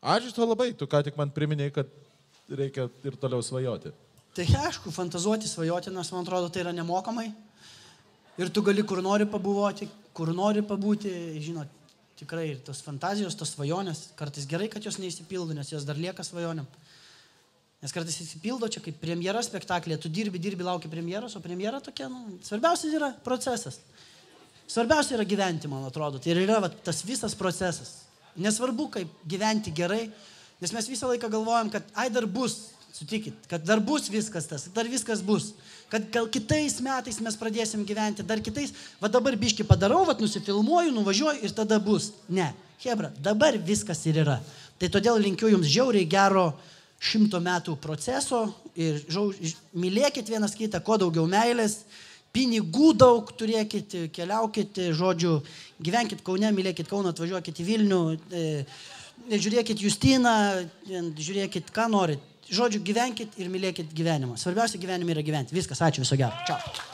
Ačiū tau labai, tu ką tik man priminėjai, kad reikia ir toliau svajoti. Tai aišku, fantazuoti, svajoti, nes man atrodo, tai yra nemokamai. Ir tu gali kur nori pabuvoti, kur nori pabūti, žinot, tikrai ir tos fantazijos, tos svajonės, kartais gerai, kad jos neįsipildo, nes jos dar lieka svajonėm. Nes kartais įsipildo čia kaip premjera spektaklė, tu dirbi, lauki premjeros, o premjera tokia, svarbiausias yra procesas. Svarbiausia yra gyventi, man atrodo, tai yra tas visas procesas. Nesvarbu, kaip gyventi gerai, nes mes visą laiką galvojam, kad dar bus, sutikit, kad dar bus viskas tas, dar viskas bus. Kad gal kitais metais mes pradėsim gyventi, dar kitais, dabar biški padarau, nusifilmuoju, nuvažiuoju ir tada bus. Ne, hebra, dabar viskas ir yra. Tai todėl linkiu jums žiauriai gero 100 metų proceso ir mylėkit vienas kitą, kuo daugiau meilės, pinigų daug turėkit, keliaukit, žodžiu, gyvenkit Kaune, mylėkit Kauną, atvažiuokit į Vilnių, žiūrėkit Justiną, žiūrėkit, ką norit. Žodžiu, gyvenkit ir mylėkit gyvenimą. Svarbiausia gyvenime yra gyventi. Viskas, ačiū, viso gero. Čiau.